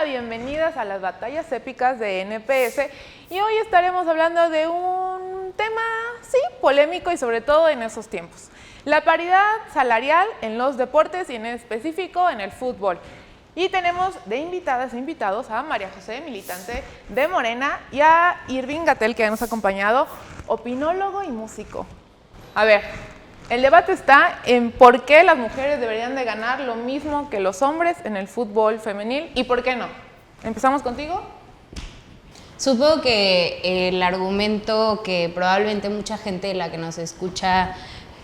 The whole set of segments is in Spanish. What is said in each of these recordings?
bienvenidas a las batallas épicas de NPS y hoy estaremos hablando de un tema, sí, polémico y sobre todo en esos tiempos. La paridad salarial en los deportes y en específico en el fútbol. Y tenemos de invitadas e invitados a María José, militante de Morena, y a Irving Gatell, que nos ha acompañado, opinólogo y músico. A ver, el debate está en por qué las mujeres deberían de ganar lo mismo que los hombres en el fútbol femenil y por qué no. ¿Empezamos contigo? Supongo que el argumento que probablemente mucha gente, la que nos escucha,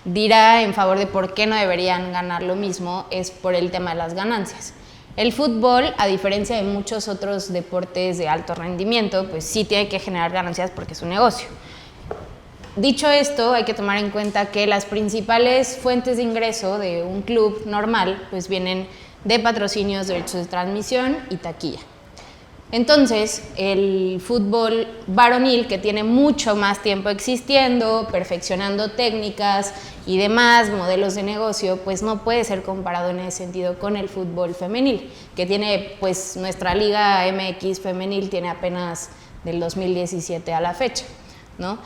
dirá en favor de por qué no deberían ganar lo mismo es por el tema de las ganancias. El fútbol, a diferencia de muchos otros deportes de alto rendimiento, pues sí tiene que generar ganancias porque es un negocio. Dicho esto, hay que tomar en cuenta que las principales fuentes de ingreso de un club normal pues vienen de patrocinios, derechos de transmisión y taquilla. Entonces, el fútbol varonil, que tiene mucho más tiempo existiendo, perfeccionando técnicas y demás modelos de negocio, pues no puede ser comparado en ese sentido con el fútbol femenil, que tiene, pues nuestra Liga MX femenil tiene apenas del 2017 a la fecha, ¿no?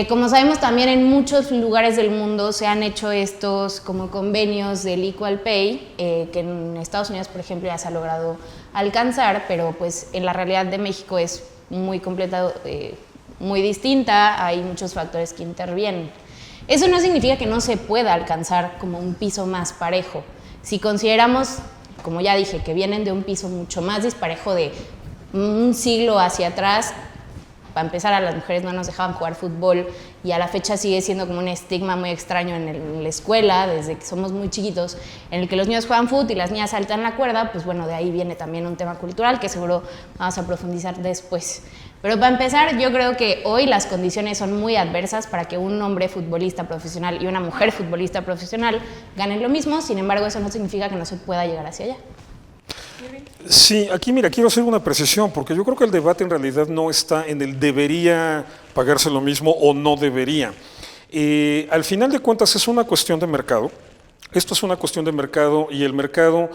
Como sabemos, también en muchos lugares del mundo se han hecho estos como convenios del Equal Pay, que en Estados Unidos, por ejemplo, ya se ha logrado alcanzar, pero pues en la realidad de México es muy muy distinta, hay muchos factores que intervienen. Eso no significa que no se pueda alcanzar como un piso más parejo. Si consideramos, como ya dije, que vienen de un piso mucho más disparejo de un siglo hacia atrás, para empezar, a las mujeres no nos dejaban jugar fútbol y a la fecha sigue siendo como un estigma muy extraño en la escuela, desde que somos muy chiquitos, en el que los niños juegan fútbol y las niñas saltan la cuerda, pues bueno, de ahí viene también un tema cultural que seguro vamos a profundizar después. Pero para empezar, yo creo que hoy las condiciones son muy adversas para que un hombre futbolista profesional y una mujer futbolista profesional ganen lo mismo, sin embargo, eso no significa que no se pueda llegar hacia allá. Sí, aquí mira, quiero hacer una precisión, porque yo creo que el debate en realidad no está en el debería pagarse lo mismo o no debería. Al final de cuentas es una cuestión de mercado, esto es una cuestión de mercado y el mercado,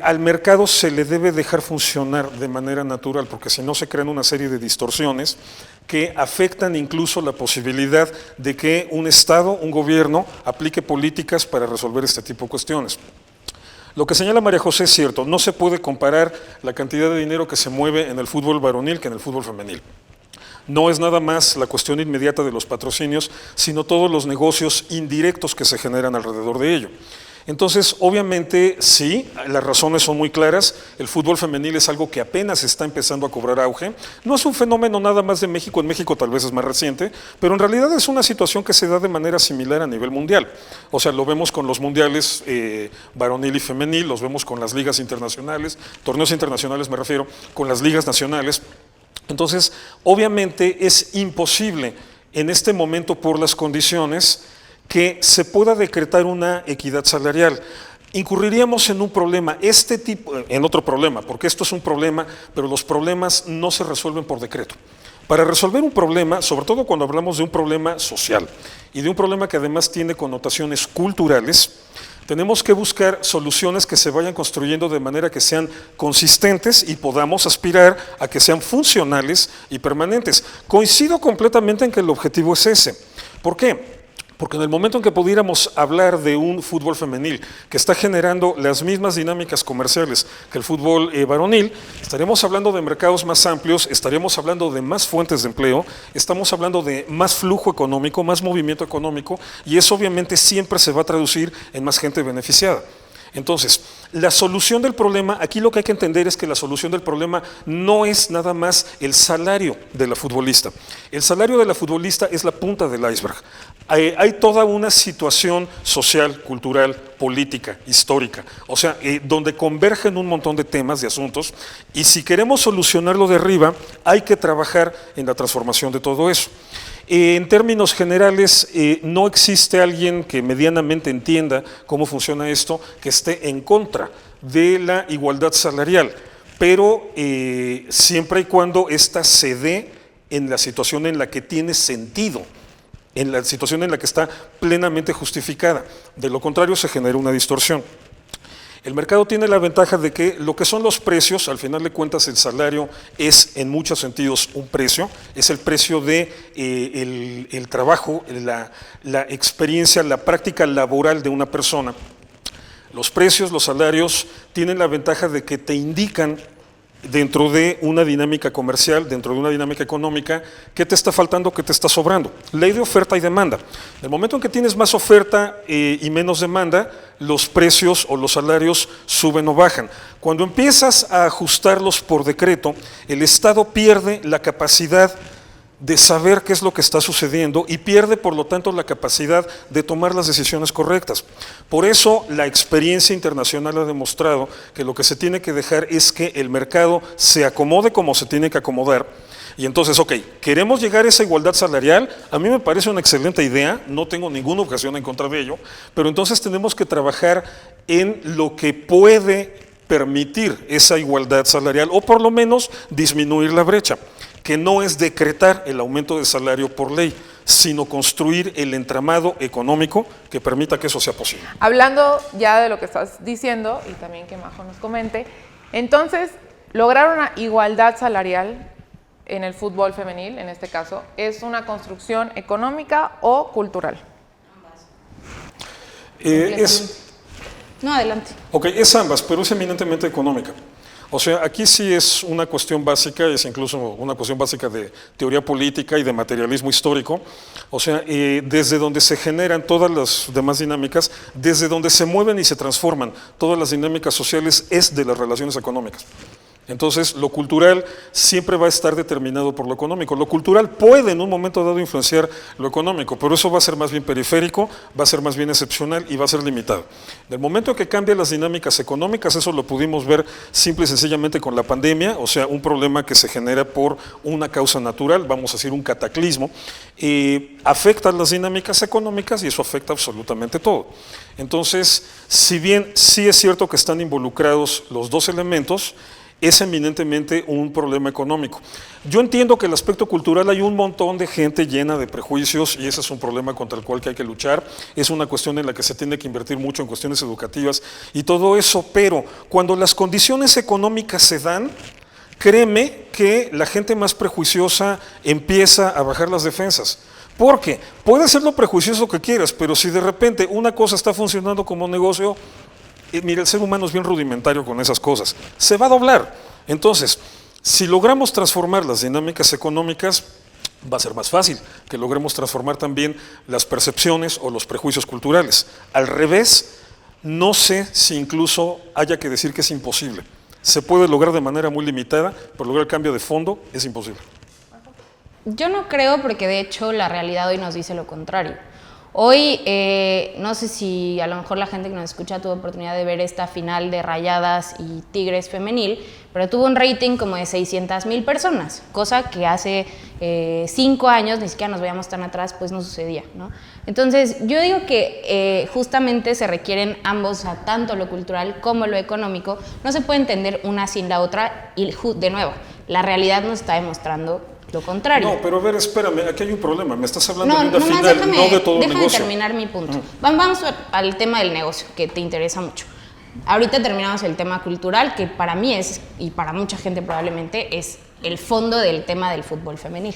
al mercado se le debe dejar funcionar de manera natural, porque si no se crean una serie de distorsiones que afectan incluso la posibilidad de que un Estado, un gobierno, aplique políticas para resolver este tipo de cuestiones. Lo que señala María José es cierto, no se puede comparar la cantidad de dinero que se mueve en el fútbol varonil que en el fútbol femenil. No es nada más la cuestión inmediata de los patrocinios, sino todos los negocios indirectos que se generan alrededor de ello. Entonces, obviamente, sí, las razones son muy claras, el fútbol femenil es algo que apenas está empezando a cobrar auge, no es un fenómeno nada más de México, en México tal vez es más reciente, pero en realidad es una situación que se da de manera similar a nivel mundial, o sea, lo vemos con los mundiales varonil y femenil, los vemos con las ligas internacionales, torneos internacionales me refiero, con las ligas nacionales. Entonces, obviamente es imposible en este momento por las condiciones que se pueda decretar una equidad salarial. Incurriríamos en un problema, en otro problema, porque esto es un problema, pero los problemas no se resuelven por decreto. Para resolver un problema, sobre todo cuando hablamos de un problema social y de un problema que además tiene connotaciones culturales, tenemos que buscar soluciones que se vayan construyendo de manera que sean consistentes y podamos aspirar a que sean funcionales y permanentes. Coincido completamente en que el objetivo es ese. ¿Por qué? Porque en el momento en que pudiéramos hablar de un fútbol femenil que está generando las mismas dinámicas comerciales que el fútbol varonil, estaríamos hablando de mercados más amplios, estaríamos hablando de más fuentes de empleo, estamos hablando de más flujo económico, más movimiento económico, y eso obviamente siempre se va a traducir en más gente beneficiada. Entonces, la solución del problema, aquí lo que hay que entender es que la solución del problema no es nada más el salario de la futbolista. El salario de la futbolista es la punta del iceberg. Hay toda una situación social, cultural, política, histórica, o sea, donde convergen un montón de temas, de asuntos, y si queremos solucionarlo de arriba, hay que trabajar en la transformación de todo eso. En términos generales, no existe alguien que medianamente entienda cómo funciona esto, que esté en contra de la igualdad salarial, pero siempre y cuando ésta se dé en la situación en la que tiene sentido, en la situación en la que está plenamente justificada. De lo contrario, se genera una distorsión. El mercado tiene la ventaja de que lo que son los precios, al final de cuentas el salario es en muchos sentidos un precio, es el precio de el trabajo, la experiencia, la práctica laboral de una persona. Los precios, los salarios tienen la ventaja de que te indican dentro de una dinámica comercial, dentro de una dinámica económica, qué te está faltando, qué te está sobrando. Ley de oferta y demanda. En el momento en que tienes más oferta y menos demanda, los precios o los salarios suben o bajan. Cuando empiezas a ajustarlos por decreto, el Estado pierde la capacidad de saber qué es lo que está sucediendo y pierde, por lo tanto, la capacidad de tomar las decisiones correctas. Por eso, la experiencia internacional ha demostrado que lo que se tiene que dejar es que el mercado se acomode como se tiene que acomodar. Y entonces, ok, queremos llegar a esa igualdad salarial, a mí me parece una excelente idea, no tengo ninguna objeción en contra de ello, pero entonces tenemos que trabajar en lo que puede permitir esa igualdad salarial o por lo menos disminuir la brecha, que no es decretar el aumento de salario por ley, sino construir el entramado económico que permita que eso sea posible. Hablando ya de lo que estás diciendo, y también que Majo nos comente, entonces, lograr una igualdad salarial en el fútbol femenil, en este caso, ¿es una construcción económica o cultural? No, adelante. Ok, es ambas, pero es eminentemente económica. O sea, aquí sí es una cuestión básica, es incluso una cuestión básica de teoría política y de materialismo histórico. O sea, desde donde se generan todas las demás dinámicas, desde donde se mueven y se transforman todas las dinámicas sociales, es de las relaciones económicas. Entonces, lo cultural siempre va a estar determinado por lo económico. Lo cultural puede en un momento dado influenciar lo económico, pero eso va a ser más bien periférico, va a ser más bien excepcional y va a ser limitado. En el momento que cambian las dinámicas económicas, eso lo pudimos ver simple y sencillamente con la pandemia, o sea, un problema que se genera por una causa natural, vamos a decir un cataclismo, afecta las dinámicas económicas y eso afecta absolutamente todo. Entonces, si bien sí es cierto que están involucrados los dos elementos, es eminentemente un problema económico. Yo entiendo que el aspecto cultural hay un montón de gente llena de prejuicios y ese es un problema contra el cual que hay que luchar, es una cuestión en la que se tiene que invertir mucho en cuestiones educativas y todo eso, pero cuando las condiciones económicas se dan, créeme que la gente más prejuiciosa empieza a bajar las defensas. Porque puede ser lo prejuicioso que quieras, pero si de repente una cosa está funcionando como negocio, mira, el ser humano es bien rudimentario con esas cosas, se va a doblar. Entonces, si logramos transformar las dinámicas económicas, va a ser más fácil que logremos transformar también las percepciones o los prejuicios culturales. Al revés, no sé si incluso haya que decir que es imposible. Se puede lograr de manera muy limitada, pero lograr el cambio de fondo es imposible. Yo no creo, porque de hecho la realidad hoy nos dice lo contrario. Hoy, no sé si a lo mejor la gente que nos escucha tuvo oportunidad de ver esta final de Rayadas y Tigres femenil, pero tuvo un rating como de 600,000 personas, cosa que hace 5 años, ni siquiera nos veíamos tan atrás, pues no sucedía, ¿no? Entonces, yo digo que justamente se requieren ambos, tanto lo cultural como lo económico, no se puede entender una sin la otra y, de nuevo, la realidad nos está demostrando lo contrario. No, pero a ver, espérame, aquí hay un problema. Me estás hablando de una final, no de todo el negocio. Déjame terminar mi punto. Vamos al tema del negocio, que te interesa mucho. Ahorita terminamos el tema cultural, que para mí es, y para mucha gente probablemente, es el fondo del tema del fútbol femenil.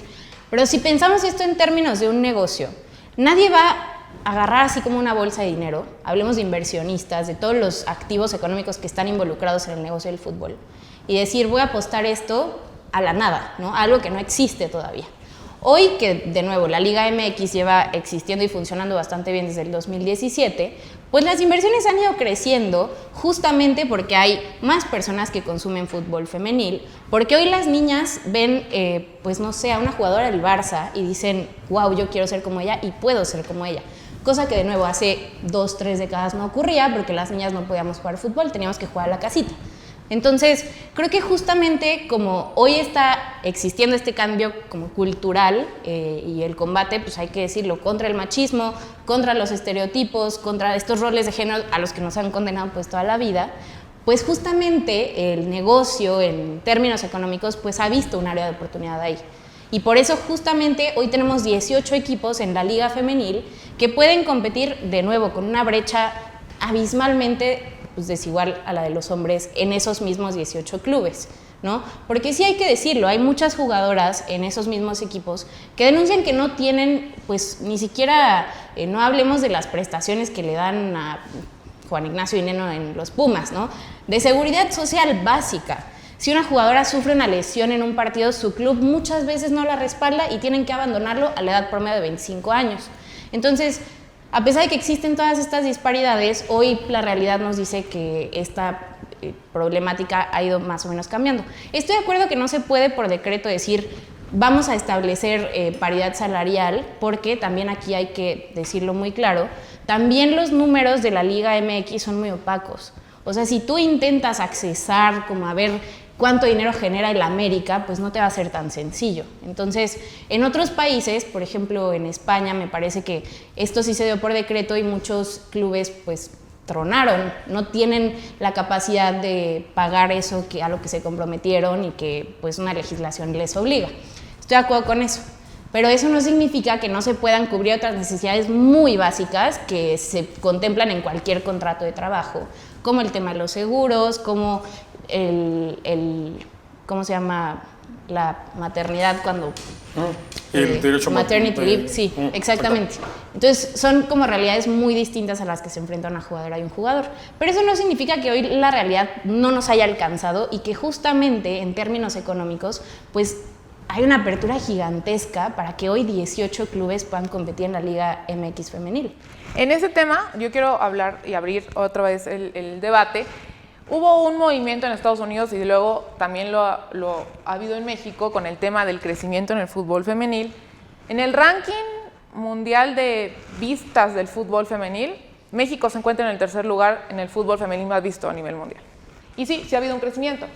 Pero si pensamos esto en términos de un negocio, nadie va a agarrar así como una bolsa de dinero, hablemos de inversionistas, de todos los activos económicos que están involucrados en el negocio del fútbol, y decir, voy a apostar esto a la nada, ¿no? Algo que no existe todavía. Hoy que, de nuevo, la Liga MX lleva existiendo y funcionando bastante bien desde el 2017, pues las inversiones han ido creciendo justamente porque hay más personas que consumen fútbol femenil, porque hoy las niñas ven, pues no sé, a una jugadora del Barça y dicen, wow, yo quiero ser como ella y puedo ser como ella. Cosa que, de nuevo, hace 2, 3 décadas no ocurría porque las niñas no podíamos jugar fútbol, teníamos que jugar a la casita. Entonces, creo que justamente como hoy está existiendo este cambio como cultural y el combate, pues hay que decirlo, contra el machismo, contra los estereotipos, contra estos roles de género a los que nos han condenado pues toda la vida, pues justamente el negocio en términos económicos pues ha visto un área de oportunidad ahí. Y por eso justamente hoy tenemos 18 equipos en la Liga Femenil que pueden competir de nuevo con una brecha abismalmente pues, desigual a la de los hombres en esos mismos 18 clubes, ¿no? Porque sí hay que decirlo, hay muchas jugadoras en esos mismos equipos que denuncian que no tienen, pues ni siquiera, no hablemos de las prestaciones que le dan a Juan Ignacio Dineno en los Pumas, ¿no? De seguridad social básica. Si una jugadora sufre una lesión en un partido, su club muchas veces no la respalda y tienen que abandonarlo a la edad promedio de 25 años. Entonces, a pesar de que existen todas estas disparidades, hoy la realidad nos dice que esta problemática ha ido más o menos cambiando. Estoy de acuerdo que no se puede por decreto decir vamos a establecer paridad salarial, porque también aquí hay que decirlo muy claro, también los números de la Liga MX son muy opacos. O sea, si tú intentas accesar como a ver cuánto dinero genera el América, pues no te va a ser tan sencillo. Entonces, en otros países, por ejemplo en España, me parece que esto sí se dio por decreto y muchos clubes pues tronaron, no tienen la capacidad de pagar eso a lo que se comprometieron y que pues una legislación les obliga. Estoy de acuerdo con eso, pero eso no significa que no se puedan cubrir otras necesidades muy básicas que se contemplan en cualquier contrato de trabajo, como el tema de los seguros, como ¿cómo se llama? La maternidad cuando... el derecho maternity leave, sí, exactamente. Entonces, son como realidades muy distintas a las que se enfrenta una jugadora y un jugador. Pero eso no significa que hoy la realidad no nos haya alcanzado y que justamente en términos económicos, pues hay una apertura gigantesca para que hoy 18 clubes puedan competir en la Liga MX femenil. En ese tema, yo quiero hablar y abrir otra vez el debate. Hubo un movimiento en Estados Unidos y luego también lo ha habido en México con el tema del crecimiento en el fútbol femenil. En el ranking mundial de vistas del fútbol femenil, México se encuentra en el tercer lugar en el fútbol femenil más visto a nivel mundial. Y sí ha habido un crecimiento.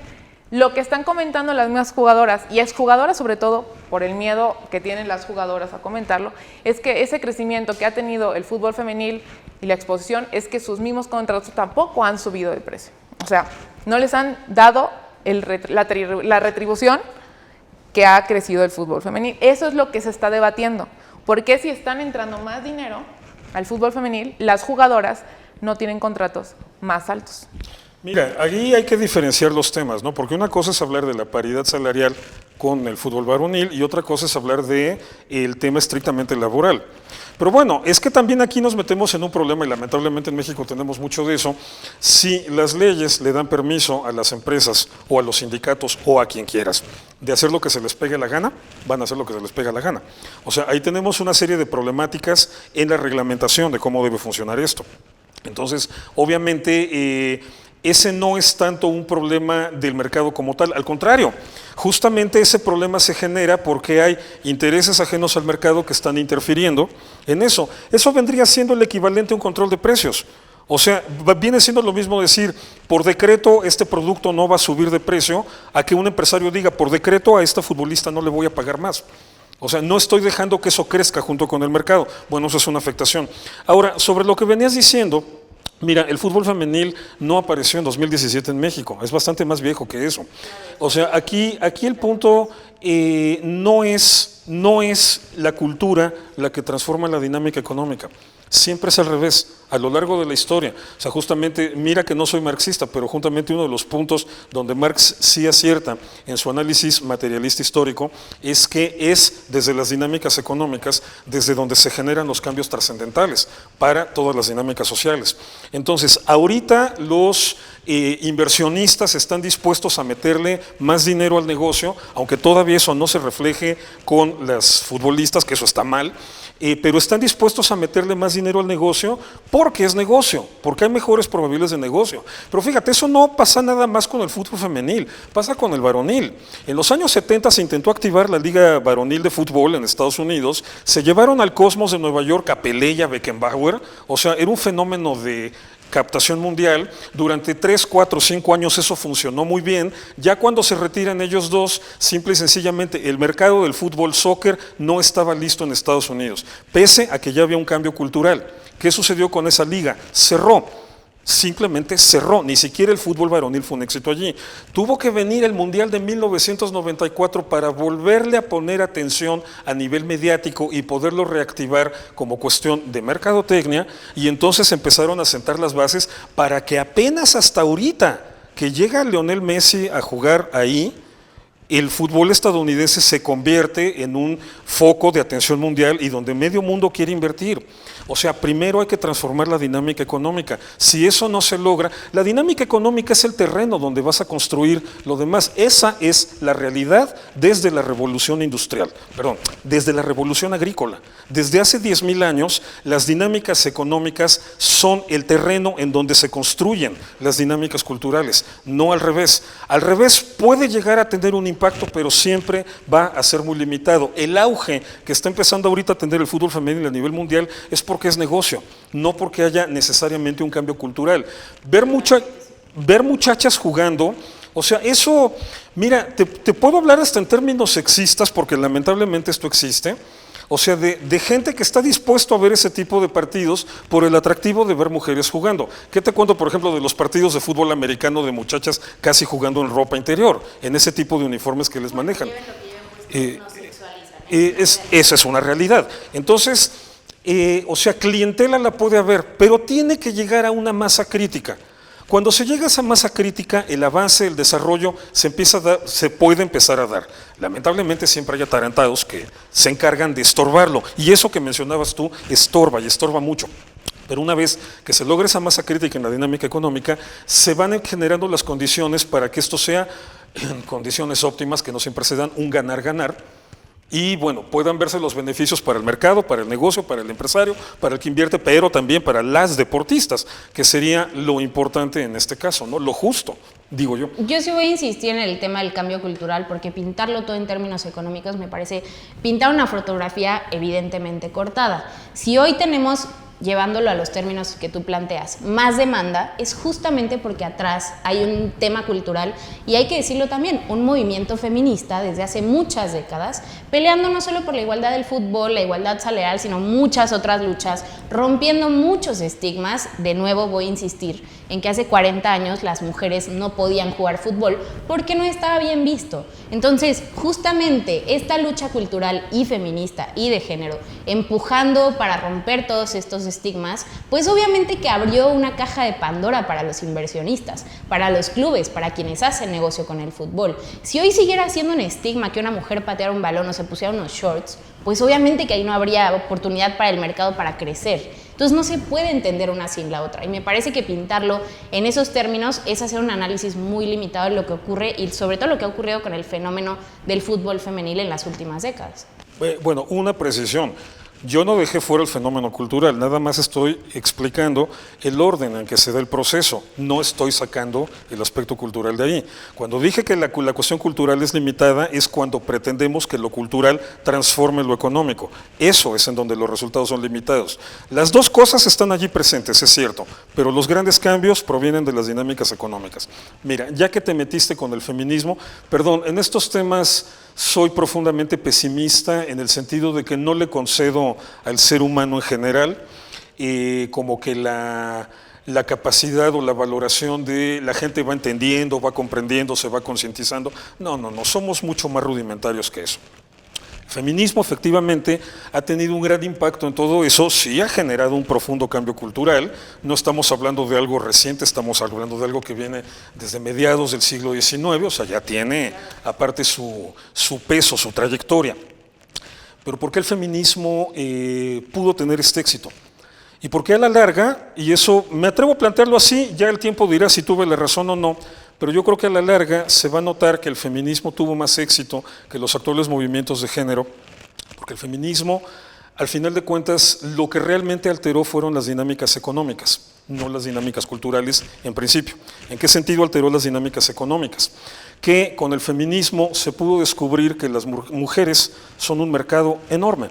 Lo que están comentando las mismas jugadoras, y exjugadoras sobre todo, por el miedo que tienen las jugadoras a comentarlo, es que ese crecimiento que ha tenido el fútbol femenil y la exposición es que sus mismos contratos tampoco han subido de precio. O sea, no les han dado la retribución que ha crecido el fútbol femenil. Eso es lo que se está debatiendo. ¿Por qué si están entrando más dinero al fútbol femenil, las jugadoras no tienen contratos más altos? Mira, ahí hay que diferenciar los temas, ¿no? Porque una cosa es hablar de la paridad salarial con el fútbol varonil y otra cosa es hablar de el tema estrictamente laboral. Pero bueno, es que también aquí nos metemos en un problema y lamentablemente en México tenemos mucho de eso. Si las leyes le dan permiso a las empresas o a los sindicatos o a quien quieras de hacer lo que se les pegue la gana, van a hacer lo que se les pega la gana. O sea, ahí tenemos una serie de problemáticas en la reglamentación de cómo debe funcionar esto. Entonces, obviamente, ese no es tanto un problema del mercado como tal, al contrario, justamente ese problema se genera porque hay intereses ajenos al mercado que están interfiriendo en eso. Eso vendría siendo el equivalente a un control de precios. O sea, viene siendo lo mismo decir, por decreto este producto no va a subir de precio, a que un empresario diga, por decreto a esta futbolista no le voy a pagar más. O sea, no estoy dejando que eso crezca junto con el mercado. Bueno, eso es una afectación. Ahora, sobre lo que venías diciendo, mira, el fútbol femenil no apareció en 2017 en México, es bastante más viejo que eso. O sea, aquí el punto no es la cultura la que transforma la dinámica económica. Siempre es al revés, a lo largo de la historia. O sea, justamente, mira que no soy marxista, pero justamente uno de los puntos donde Marx sí acierta en su análisis materialista histórico es que es desde las dinámicas económicas desde donde se generan los cambios trascendentales para todas las dinámicas sociales. Entonces, ahorita los inversionistas están dispuestos a meterle más dinero al negocio, aunque todavía eso no se refleje con las futbolistas, que eso está mal, pero están dispuestos a meterle más dinero al negocio porque es negocio, porque hay mejores probabilidades de negocio. Pero fíjate, eso no pasa nada más con el fútbol femenil, pasa con el varonil. En los años 70 se intentó activar la Liga Varonil de Fútbol en Estados Unidos, se llevaron al Cosmos de Nueva York a Pelé y a Beckenbauer, o sea, era un fenómeno de captación mundial. Durante 3, 4, 5 años eso funcionó muy bien. Ya cuando se retiran ellos dos, simple y sencillamente el mercado del fútbol soccer no estaba listo en Estados Unidos, pese a que ya había un cambio cultural. ¿Qué sucedió con esa liga? Cerró. simplemente cerró, ni siquiera el fútbol varonil fue un éxito allí. Tuvo que venir el Mundial de 1994 para volverle a poner atención a nivel mediático y poderlo reactivar como cuestión de mercadotecnia, y entonces empezaron a sentar las bases para que apenas hasta ahorita que llega Lionel Messi a jugar ahí, el fútbol estadounidense se convierte en un foco de atención mundial y donde medio mundo quiere invertir. O sea, primero hay que transformar la dinámica económica. Si eso no se logra, la dinámica económica es el terreno donde vas a construir lo demás. Esa es la realidad desde la revolución industrial, desde la revolución agrícola. Desde hace 10,000 años, las dinámicas económicas son el terreno en donde se construyen las dinámicas culturales, no al revés. Al revés puede llegar a tener un impacto, pero siempre va a ser muy limitado. El auge que está empezando ahorita a tener el fútbol femenino a nivel mundial es porque es negocio, no porque haya necesariamente un cambio cultural. Ver muchachas jugando, o sea, eso, mira, te puedo hablar hasta en términos sexistas, porque lamentablemente esto existe. O sea, de gente que está dispuesto a ver ese tipo de partidos por el atractivo de ver mujeres jugando. ¿Qué te cuento, por ejemplo, de los partidos de fútbol americano de muchachas casi jugando en ropa interior, en ese tipo de uniformes que les manejan? Esa es una realidad. Entonces, o sea, clientela la puede haber, pero tiene que llegar a una masa crítica. Cuando se llega a esa masa crítica, el avance, el desarrollo se puede empezar a dar. Lamentablemente siempre hay atarantados que se encargan de estorbarlo, y eso que mencionabas tú estorba, y estorba mucho. Pero una vez que se logre esa masa crítica en la dinámica económica, se van generando las condiciones para que esto sea en condiciones óptimas, que no siempre se dan, un ganar-ganar. Y bueno, puedan verse los beneficios para el mercado, para el negocio, para el empresario, para el que invierte, pero también para las deportistas, que sería lo importante en este caso, ¿no? Lo justo, digo yo. Yo sí voy a insistir en el tema del cambio cultural, porque pintarlo todo en términos económicos me parece pintar una fotografía evidentemente cortada. Si hoy tenemos, llevándolo a los términos que tú planteas, más demanda, es justamente porque atrás hay un tema cultural, y hay que decirlo también, un movimiento feminista desde hace muchas décadas, peleando no solo por la igualdad del fútbol, la igualdad salarial, sino muchas otras luchas, rompiendo muchos estigmas. De nuevo voy a insistir en que hace 40 años las mujeres no podían jugar fútbol porque no estaba bien visto. Entonces, justamente esta lucha cultural y feminista y de género, empujando para romper todos estos estigmas, pues obviamente que abrió una caja de Pandora para los inversionistas, para los clubes, para quienes hacen negocio con el fútbol. Si hoy siguiera siendo un estigma que una mujer pateara un balón o se pusiera unos shorts, pues obviamente que ahí no habría oportunidad para el mercado para crecer. Entonces no se puede entender una sin la otra, y me parece que pintarlo en esos términos es hacer un análisis muy limitado de lo que ocurre, y sobre todo lo que ha ocurrido con el fenómeno del fútbol femenil en las últimas décadas. Bueno, una precisión. Yo no dejé fuera el fenómeno cultural, nada más estoy explicando el orden en que se da el proceso, no estoy sacando el aspecto cultural de ahí. Cuando dije que la cuestión cultural es limitada, es cuando pretendemos que lo cultural transforme lo económico. Eso es en donde los resultados son limitados. Las dos cosas están allí presentes, es cierto, pero los grandes cambios provienen de las dinámicas económicas. Mira, ya que te metiste con el feminismo, perdón, en estos temas soy profundamente pesimista, en el sentido de que no le concedo al ser humano en general como que la capacidad o la valoración de la gente va entendiendo, va comprendiendo, se va concientizando. No, somos mucho más rudimentarios que eso. El feminismo efectivamente ha tenido un gran impacto en todo eso, sí ha generado un profundo cambio cultural. No estamos hablando de algo reciente, estamos hablando de algo que viene desde mediados del siglo XIX, o sea, ya tiene aparte su peso, su trayectoria. Pero ¿por qué el feminismo pudo tener este éxito? Y por qué a la larga, y eso me atrevo a plantearlo así, ya el tiempo dirá si tuve la razón o no, pero yo creo que a la larga se va a notar que el feminismo tuvo más éxito que los actuales movimientos de género, porque el feminismo, al final de cuentas, lo que realmente alteró fueron las dinámicas económicas, no las dinámicas culturales en principio. ¿En qué sentido alteró las dinámicas económicas? Que con el feminismo se pudo descubrir que las mujeres son un mercado enorme.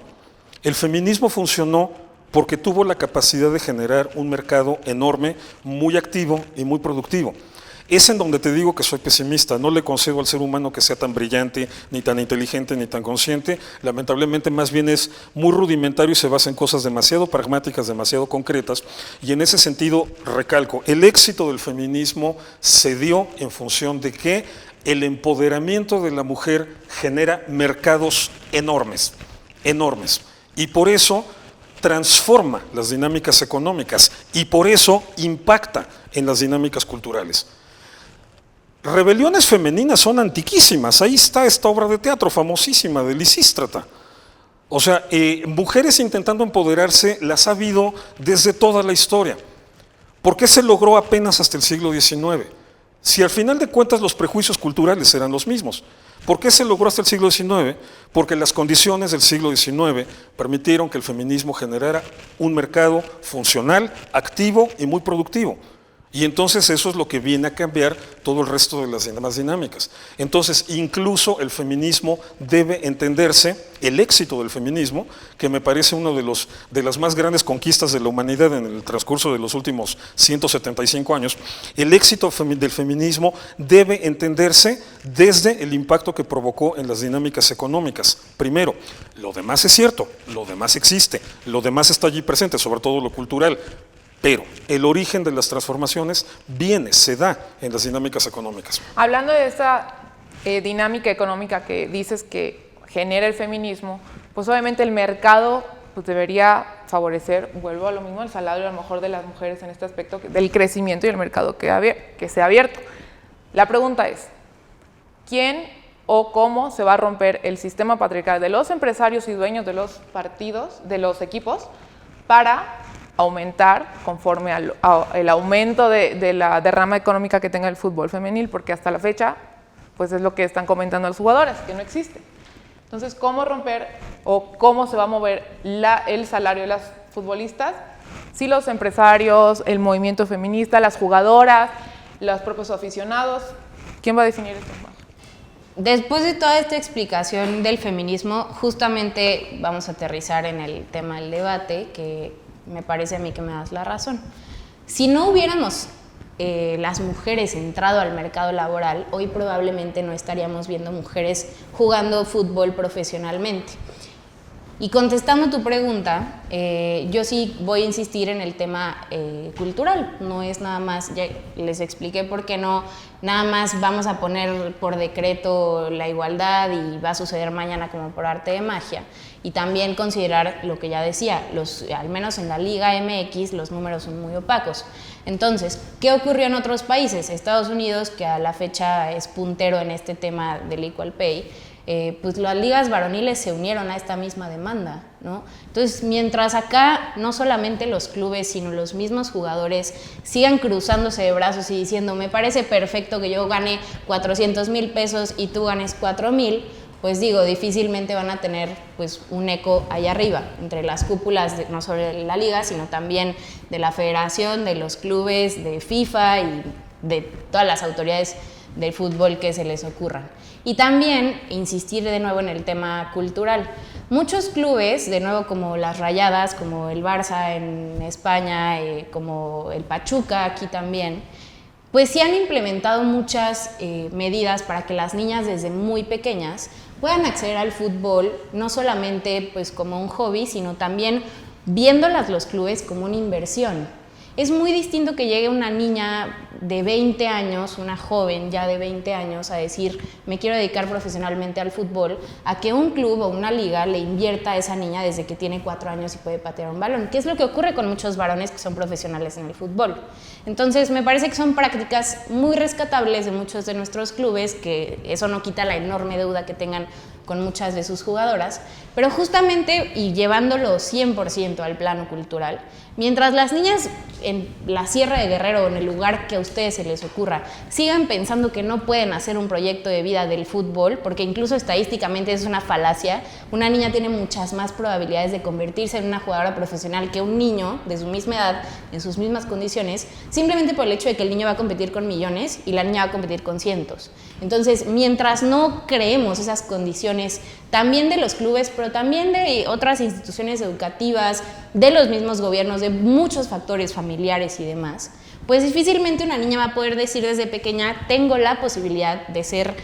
El feminismo funcionó porque tuvo la capacidad de generar un mercado enorme, muy activo y muy productivo. Es en donde te digo que soy pesimista, no le concedo al ser humano que sea tan brillante, ni tan inteligente, ni tan consciente. Lamentablemente más bien es muy rudimentario y se basa en cosas demasiado pragmáticas, demasiado concretas, y en ese sentido recalco, el éxito del feminismo se dio en función de que el empoderamiento de la mujer genera mercados enormes, enormes, y por eso transforma las dinámicas económicas y por eso impacta en las dinámicas culturales. Rebeliones femeninas son antiquísimas, ahí está esta obra de teatro famosísima de Lisístrata. O sea, mujeres intentando empoderarse las ha habido desde toda la historia. ¿Por qué se logró apenas hasta el siglo XIX? Si al final de cuentas los prejuicios culturales eran los mismos. ¿Por qué se logró hasta el siglo XIX? Porque las condiciones del siglo XIX permitieron que el feminismo generara un mercado funcional, activo y muy productivo. Y entonces eso es lo que viene a cambiar todo el resto de las demás dinámicas. Entonces, incluso el feminismo debe entenderse, el éxito del feminismo, que me parece una de las más grandes conquistas de la humanidad en el transcurso de los últimos 175 años, el éxito del feminismo debe entenderse desde el impacto que provocó en las dinámicas económicas. Primero, lo demás es cierto, lo demás existe, lo demás está allí presente, sobre todo lo cultural. Pero el origen de las transformaciones se da en las dinámicas económicas. Hablando de esta dinámica económica que dices que genera el feminismo, pues obviamente el mercado pues debería favorecer, vuelvo a lo mismo, el salario a lo mejor de las mujeres en este aspecto del crecimiento y el mercado que se ha abierto. La pregunta es, ¿quién o cómo se va a romper el sistema patriarcal de los empresarios y dueños de los partidos, de los equipos, para aumentar conforme al aumento de la derrama económica que tenga el fútbol femenil? Porque hasta la fecha, pues es lo que están comentando los jugadores, que no existe. Entonces, ¿cómo romper o cómo se va a mover el salario de las futbolistas si los empresarios, el movimiento feminista, las jugadoras, los propios aficionados, quién va a definir esto? Después de toda esta explicación del feminismo, justamente vamos a aterrizar en el tema del debate, que me parece a mí que me das la razón. Si no hubiéramos las mujeres entrado al mercado laboral, hoy probablemente no estaríamos viendo mujeres jugando fútbol profesionalmente. Y contestando tu pregunta, yo sí voy a insistir en el tema cultural. No es nada más, ya les expliqué por qué no, nada más vamos a poner por decreto la igualdad y va a suceder mañana como por arte de magia. Y también considerar lo que ya decía, al menos en la Liga MX los números son muy opacos. Entonces, ¿qué ocurrió en otros países? Estados Unidos, que a la fecha es puntero en este tema del Equal Pay, pues las ligas varoniles se unieron a esta misma demanda, ¿no? Entonces, mientras acá no solamente los clubes, sino los mismos jugadores sigan cruzándose de brazos y diciendo, me parece perfecto que yo gane 400,000 pesos y tú ganes 4,000, pues digo, difícilmente van a tener pues un eco allá arriba, entre las cúpulas, no solo de la liga, sino también de la federación, de los clubes, de FIFA y de todas las autoridades del fútbol que se les ocurran. Y también insistir de nuevo en el tema cultural. Muchos clubes, de nuevo como las Rayadas, como el Barça en España, como el Pachuca aquí también, pues sí han implementado muchas medidas para que las niñas desde muy pequeñas puedan acceder al fútbol, no solamente pues como un hobby, sino también viéndolas los clubes como una inversión. Es muy distinto que llegue una niña de 20 años, una joven ya de 20 años, a decir, me quiero dedicar profesionalmente al fútbol, a que un club o una liga le invierta a esa niña desde que tiene 4 años y puede patear un balón, que es lo que ocurre con muchos varones que son profesionales en el fútbol. Entonces, me parece que son prácticas muy rescatables de muchos de nuestros clubes, que eso no quita la enorme deuda que tengan con muchas de sus jugadoras, pero justamente, y llevándolo 100% al plano cultural, mientras las niñas en la Sierra de Guerrero o en el lugar que a ustedes se les ocurra sigan pensando que no pueden hacer un proyecto de vida del fútbol, porque incluso estadísticamente es una falacia, una niña tiene muchas más probabilidades de convertirse en una jugadora profesional que un niño de su misma edad, en sus mismas condiciones, simplemente por el hecho de que el niño va a competir con millones y la niña va a competir con cientos. Entonces, mientras no creemos esas condiciones también de los clubes, pero también de otras instituciones educativas, de los mismos gobiernos, de muchos factores familiares y demás, pues difícilmente una niña va a poder decir desde pequeña, tengo la posibilidad de ser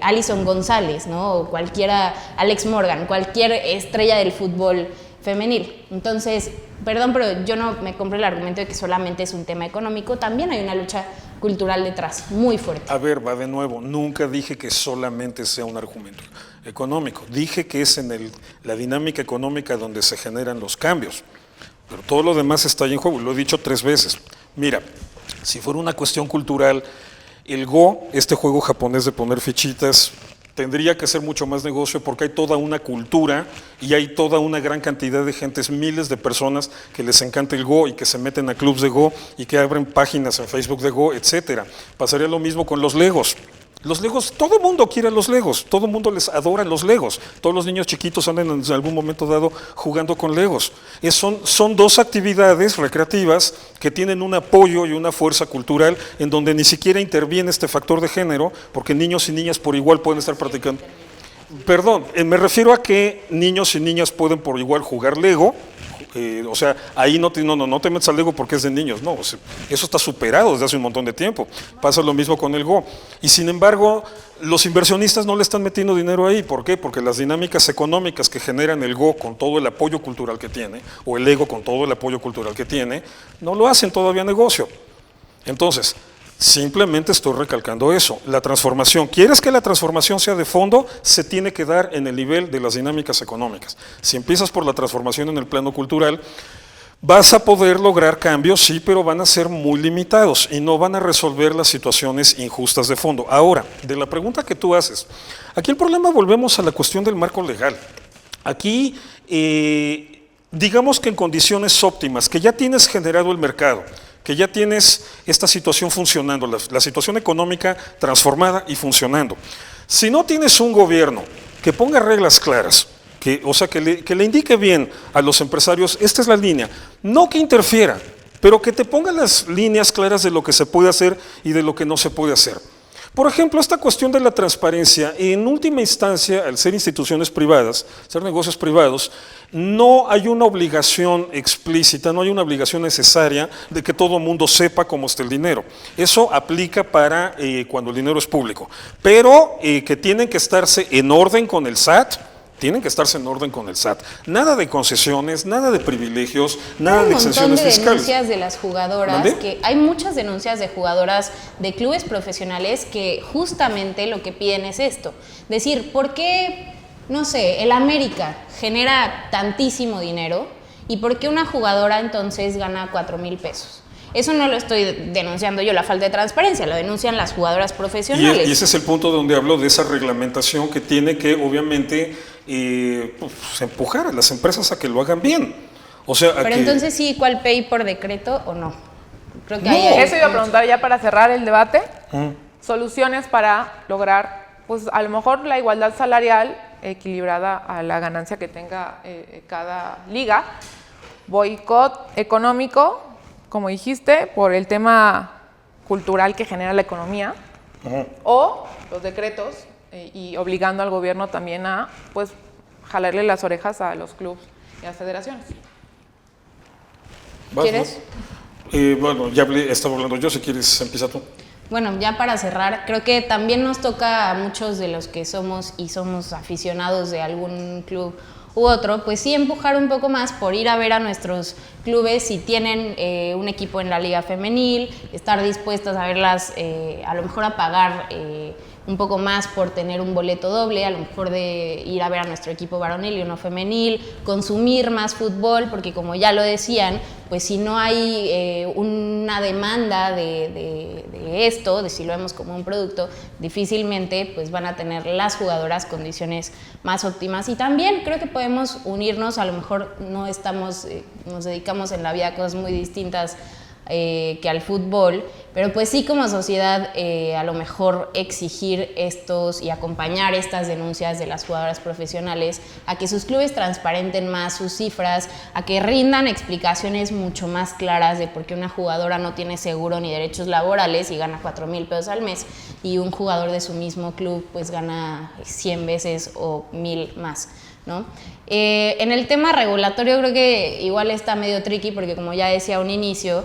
Alison González, ¿no? O cualquiera, Alex Morgan, cualquier estrella del fútbol femenil. Entonces, perdón, pero yo no me compro el argumento de que solamente es un tema económico, también hay una lucha cultural detrás, muy fuerte. A ver, va de nuevo, nunca dije que solamente sea un argumento económico, dije que es en la dinámica económica donde se generan los cambios, pero todo lo demás está ahí en juego, lo he dicho 3 veces. Mira, si fuera una cuestión cultural, el Go, este juego japonés de poner fichitas, tendría que ser mucho más negocio porque hay toda una cultura y hay toda una gran cantidad de gentes, miles de personas que les encanta el Go y que se meten a clubs de Go y que abren páginas en Facebook de Go, etcétera. Pasaría lo mismo con los Legos. Los Legos, todo el mundo quiere los Legos, todo el mundo les adora los Legos. Todos los niños chiquitos andan en algún momento dado jugando con Legos. Son 2 actividades recreativas que tienen un apoyo y una fuerza cultural en donde ni siquiera interviene este factor de género, porque niños y niñas por igual pueden estar practicando. Perdón, me refiero a que niños y niñas pueden por igual jugar Lego. O sea, ahí no te metas al Lego porque es de niños, no, o sea, eso está superado desde hace un montón de tiempo. Pasa lo mismo con el Go. Y sin embargo, los inversionistas no le están metiendo dinero ahí. ¿Por qué? Porque las dinámicas económicas que generan el Go con todo el apoyo cultural que tiene, o el Lego con todo el apoyo cultural que tiene, no lo hacen todavía negocio. Entonces, simplemente estoy recalcando eso. La transformación, ¿quieres que la transformación sea de fondo? Se tiene que dar en el nivel de las dinámicas económicas. Si empiezas por la transformación en el plano cultural, vas a poder lograr cambios, sí, pero van a ser muy limitados y no van a resolver las situaciones injustas de fondo. Ahora, de la pregunta que tú haces, aquí el problema, volvemos a la cuestión del marco legal. Aquí, digamos que en condiciones óptimas, que ya tienes generado el mercado, que ya tienes esta situación funcionando, la situación económica transformada y funcionando. Si no tienes un gobierno que ponga reglas claras, que le indique bien a los empresarios, esta es la línea, no que interfiera, pero que te ponga las líneas claras de lo que se puede hacer y de lo que no se puede hacer. Por ejemplo, esta cuestión de la transparencia, en última instancia, al ser instituciones privadas, ser negocios privados, no hay una obligación explícita, no hay una obligación necesaria de que todo el mundo sepa cómo está el dinero. Eso aplica para cuando el dinero es público, pero que tienen que estarse en orden con el SAT. Tienen que estarse en orden con el SAT. Nada de concesiones, nada de privilegios, nada de exenciones fiscales. Hay un montón de denuncias de las jugadoras, hay muchas denuncias de jugadoras de clubes profesionales que justamente lo que piden es esto. Decir, ¿por qué, no sé, el América genera tantísimo dinero y por qué una jugadora entonces gana 4,000 pesos? Eso no lo estoy denunciando yo, la falta de transparencia, lo denuncian las jugadoras profesionales. Y ese es el punto donde hablo de esa reglamentación que tiene que, obviamente, empujar a las empresas a que lo hagan bien. O sea, pero entonces sí, ¿cuál pay por decreto o no? Creo que eso iba a preguntar ya para cerrar el debate. Soluciones para lograr, pues a lo mejor la igualdad salarial equilibrada a la ganancia que tenga cada liga. Boicot económico, como dijiste, por el tema cultural que genera la economía, o los decretos y obligando al gobierno también a, pues, jalarle las orejas a los clubes y a las federaciones. ¿Quieres? Bueno, ya estaba hablando yo, si quieres empieza tú. Bueno, ya para cerrar, creo que también nos toca a muchos de los que somos aficionados de algún club u otro, pues sí empujar un poco más por ir a ver a nuestros clubes si tienen un equipo en la liga femenil, estar dispuestas a verlas, a lo mejor a pagar un poco más por tener un boleto doble, a lo mejor de ir a ver a nuestro equipo varonil y uno femenil, consumir más fútbol, porque como ya lo decían, pues si no hay una demanda de esto, de si lo vemos como un producto, difícilmente pues van a tener las jugadoras condiciones más óptimas. Y también creo que podemos unirnos, a lo mejor no estamos, nos dedicamos en la vida a cosas muy distintas que al fútbol, pero pues sí como sociedad a lo mejor exigir estos y acompañar estas denuncias de las jugadoras profesionales a que sus clubes transparenten más sus cifras, a que rindan explicaciones mucho más claras de por qué una jugadora no tiene seguro ni derechos laborales y gana 4,000 pesos al mes y un jugador de su mismo club pues gana 100 veces o 1,000 más. ¿no? En el tema regulatorio creo que igual está medio tricky porque como ya decía a un inicio,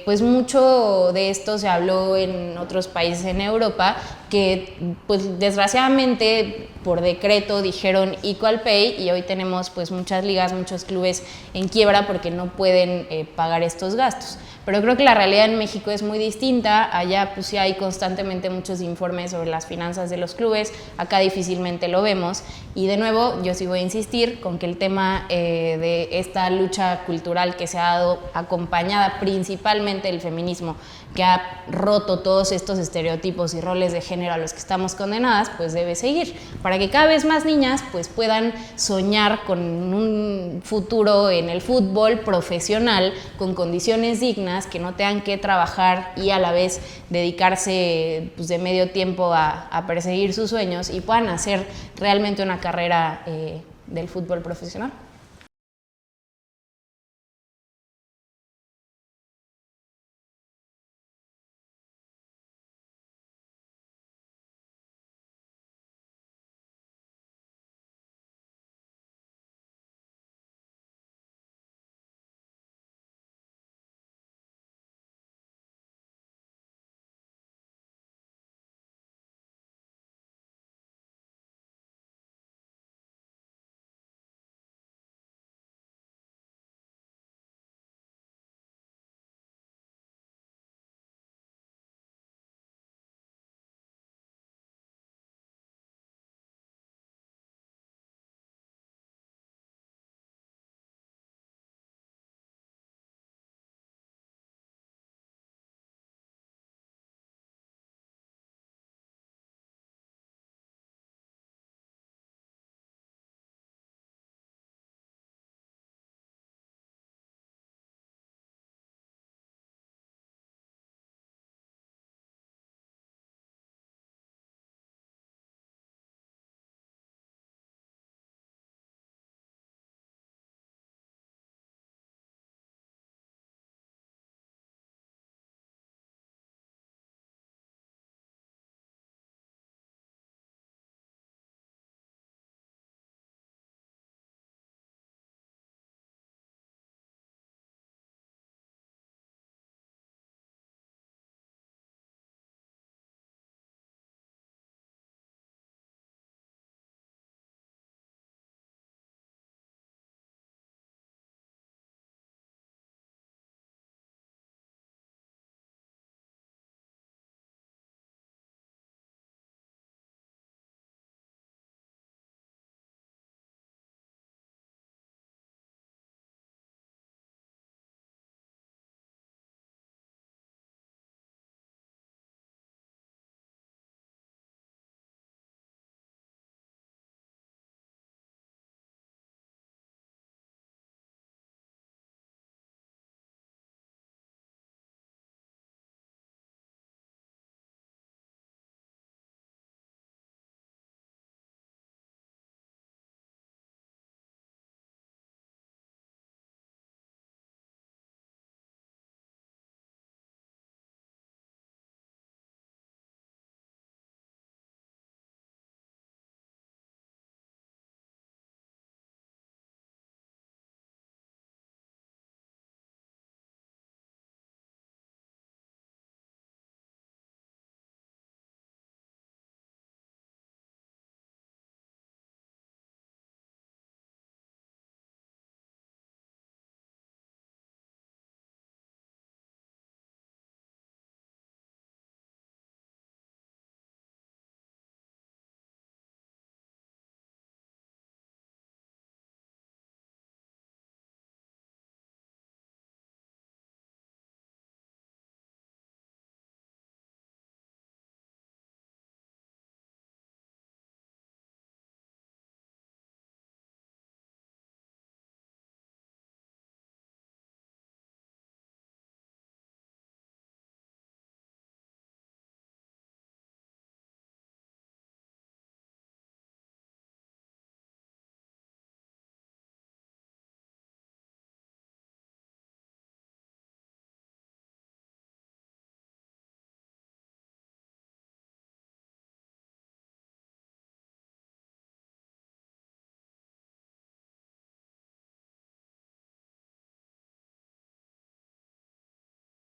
pues mucho de esto se habló en otros países en Europa que pues desgraciadamente por decreto dijeron equal pay y hoy tenemos pues muchas ligas, muchos clubes en quiebra porque no pueden pagar estos gastos. Pero creo que la realidad en México es muy distinta. Allá pues sí hay constantemente muchos informes sobre las finanzas de los clubes, acá difícilmente lo vemos. Y de nuevo, yo sí voy a insistir con que el tema de esta lucha cultural que se ha dado acompañada principalmente del feminismo, que ha roto todos estos estereotipos y roles de género a los que estamos condenadas, pues debe seguir, para que cada vez más niñas pues puedan soñar con un futuro en el fútbol profesional, con condiciones dignas, que no tengan que trabajar y a la vez dedicarse pues, de medio tiempo a perseguir sus sueños y puedan hacer realmente una carrera del fútbol profesional.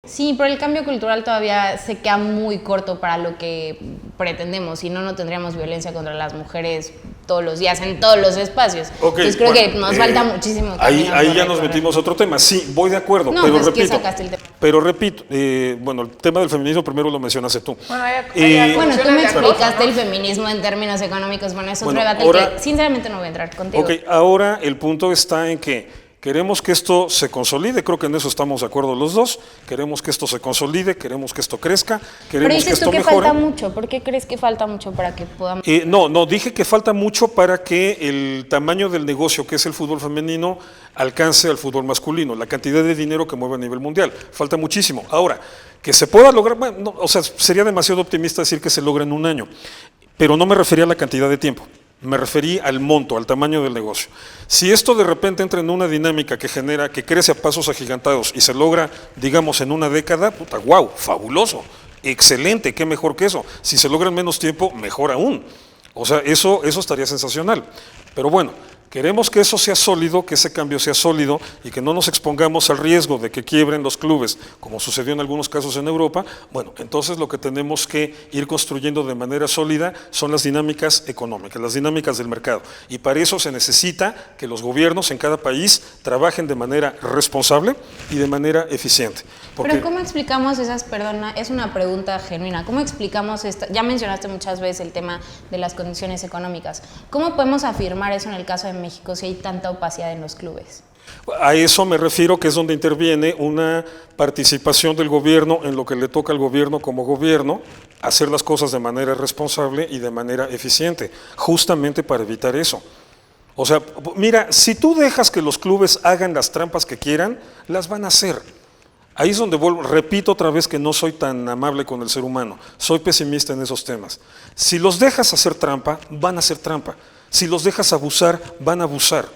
Sí, pero el cambio cultural todavía se queda muy corto para lo que pretendemos, si no, no tendríamos violencia contra las mujeres todos los días, en todos los espacios. Okay, Entonces creo que nos falta muchísimo camino. Ahí ya nos metimos a otro tema, sí, voy de acuerdo, No, pero pues que repito, sacaste el tema. pero repito, bueno, el tema del feminismo primero lo mencionaste tú. Bueno, Bueno, tú me de acuerdo, explicaste ¿no? el feminismo en términos económicos, bueno, es otro Bueno, debate ahora- que sinceramente no voy a entrar contigo. Ok, ahora el punto está en que queremos que esto se consolide, creo que en eso estamos de acuerdo los dos, queremos que esto se consolide, queremos que esto crezca, Pero queremos que dices tú esto que mejore. falta mucho, ¿por qué crees que falta mucho para que podamos...? No, dije que falta mucho para que el tamaño del negocio que es el fútbol femenino alcance al fútbol masculino, la cantidad de dinero que mueve a nivel mundial, falta muchísimo. Ahora, que se pueda lograr, bueno, no, o sea, sería demasiado optimista decir que se logra en un año, pero no me refería a la cantidad de tiempo. Me referí al monto, al tamaño del negocio. Si esto de repente entra en una dinámica que genera, que crece a pasos agigantados y se logra, digamos, en una década, puta, wow, fabuloso, excelente, qué mejor que eso. Si se logra en menos tiempo, mejor aún. O sea, eso estaría sensacional. Pero bueno, queremos que eso sea sólido, que ese cambio sea sólido y que no nos expongamos al riesgo de que quiebren los clubes, como sucedió en algunos casos en Europa. Bueno, entonces lo que tenemos que ir construyendo de manera sólida son las dinámicas económicas, las dinámicas del mercado. Y para eso se necesita que los gobiernos en cada país trabajen de manera responsable y de manera eficiente. Porque Pero ¿cómo explicamos esas, perdona, es una pregunta genuina, ¿cómo explicamos esta, ya mencionaste muchas veces el tema de las condiciones económicas, ¿cómo podemos afirmar eso en el caso de México si hay tanta opacidad en los clubes? a eso me refiero, que es donde interviene una participación del gobierno en lo que le toca al gobierno como gobierno, hacer las cosas de manera responsable y de manera eficiente, justamente para evitar eso. O sea, mira, si tú dejas que los clubes hagan las trampas que quieran, las van a hacer. Ahí es donde vuelvo, repito otra vez que no soy tan amable con el ser humano, soy pesimista en esos temas. Si los dejas hacer trampa, van a hacer trampa. Si los dejas abusar, van a abusar.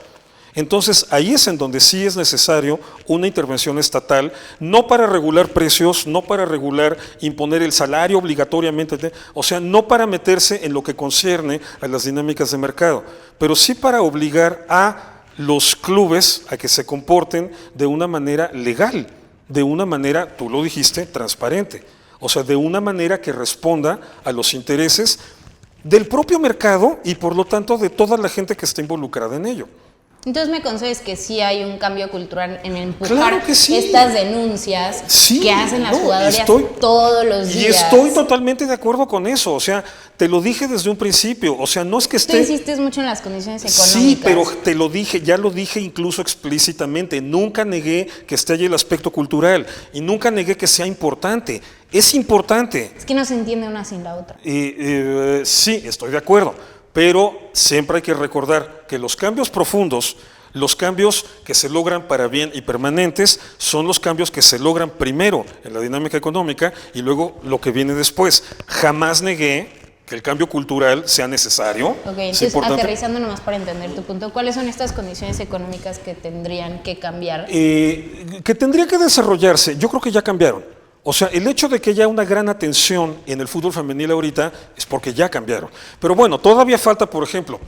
Entonces, ahí es en donde sí es necesario una intervención estatal, no para regular precios, no para regular, imponer el salario obligatoriamente, o sea, no para meterse en lo que concierne a las dinámicas de mercado, pero sí para obligar a los clubes a que se comporten de una manera legal, de una manera, tú lo dijiste, transparente, o sea, de una manera que responda a los intereses del propio mercado y por lo tanto de toda la gente que está involucrada en ello. Entonces me concedes que sí hay un cambio cultural en empujar Claro que sí. estas denuncias Sí, que hacen las no, jugadoras estoy- todos los Y días. estoy totalmente de acuerdo con eso, o sea, te lo dije desde un principio, o sea, no es que Tú esté... insistes mucho en las condiciones económicas. Sí, pero te lo dije, ya lo dije incluso explícitamente, nunca negué que esté allí el aspecto cultural y nunca negué que sea importante, es importante. Es que no se entiende una sin la otra. Sí, estoy de acuerdo, pero siempre hay que recordar que los cambios profundos, los cambios que se logran para bien y permanentes, son los cambios que se logran primero en la dinámica económica y luego lo que viene después. Jamás negué que el cambio cultural sea necesario. Ok, es entonces importante. aterrizando nomás para entender tu punto, ¿cuáles son estas condiciones económicas que tendrían que cambiar? Que tendría que desarrollarse, yo creo que ya cambiaron. O sea, el hecho de que haya una gran atención en el fútbol femenil ahorita es porque ya cambiaron. Pero bueno, todavía falta, por ejemplo,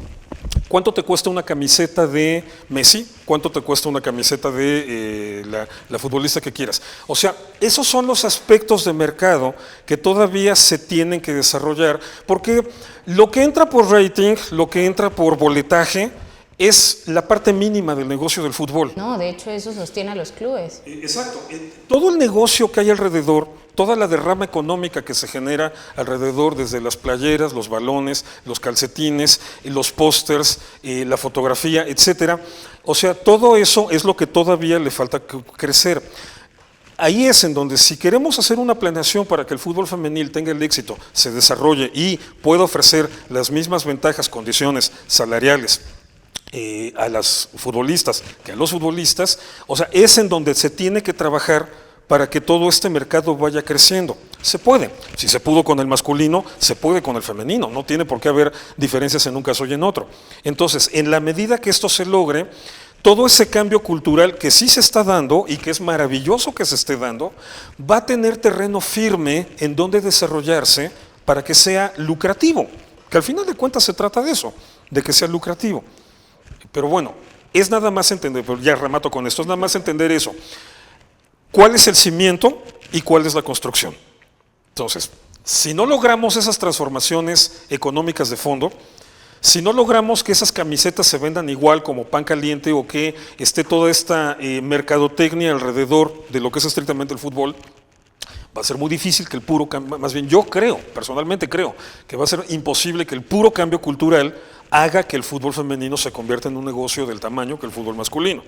¿cuánto te cuesta una camiseta de Messi? ¿Cuánto te cuesta una camiseta de la futbolista que quieras? O sea, esos son los aspectos de mercado que todavía se tienen que desarrollar, porque lo que entra por rating, lo que entra por boletaje, es la parte mínima del negocio del fútbol. No, de hecho eso sostiene a los clubes. Exacto. Todo el negocio que hay alrededor, toda la derrama económica que se genera alrededor, desde las playeras, los balones, los calcetines, los pósters, la fotografía, etcétera. O sea, todo eso es lo que todavía le falta crecer. Ahí es en donde, si queremos hacer una planeación para que el fútbol femenil tenga el éxito, se desarrolle y pueda ofrecer las mismas ventajas, condiciones salariales a las futbolistas que a los futbolistas, o sea, es en donde se tiene que trabajar para que todo este mercado vaya creciendo. Se puede, si se pudo con el masculino, se puede con el femenino, no tiene por qué haber diferencias en un caso y en otro. Entonces, en la medida que esto se logre, todo ese cambio cultural que sí se está dando y que es maravilloso que se esté dando, va a tener terreno firme en donde desarrollarse para que sea lucrativo, que al final de cuentas se trata de eso, de que sea lucrativo. Pero bueno, es nada más entender, pero ya remato con esto, es nada más entender eso. ¿Cuál es el cimiento? y cuál es la construcción. Entonces, si no logramos esas transformaciones económicas de fondo, si no logramos que esas camisetas se vendan igual como pan caliente o que esté toda esta mercadotecnia alrededor de lo que es estrictamente el fútbol, va a ser muy difícil que el puro cambio, más bien yo creo, personalmente creo, que va a ser imposible que el puro cambio cultural haga que el fútbol femenino se convierta en un negocio del tamaño que el fútbol masculino.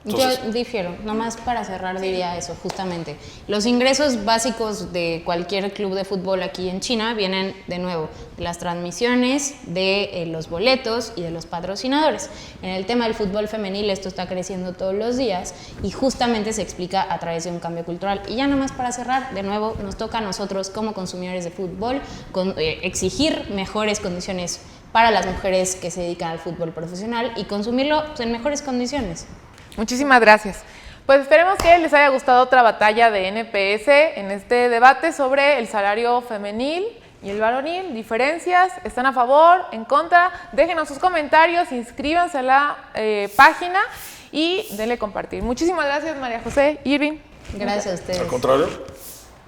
Entonces, yo difiero, nomás para cerrar diría eso, justamente. Los ingresos básicos de cualquier club de fútbol aquí en China vienen, de nuevo, de las transmisiones, de los boletos y de los patrocinadores. En el tema del fútbol femenil esto está creciendo todos los días y justamente se explica a través de un cambio cultural. Y ya nomás para cerrar, de nuevo, nos toca a nosotros como consumidores de fútbol exigir mejores condiciones para las mujeres que se dedican al fútbol profesional y consumirlo pues, en mejores condiciones. Muchísimas gracias. Pues esperemos que les haya gustado otra batalla de NPS en este debate sobre el salario femenil y el varonil. Diferencias, ¿están a favor, en contra? Déjenos sus comentarios, inscríbanse a la página y denle compartir. Muchísimas gracias, María José, Irving. Gracias a ustedes. Al contrario.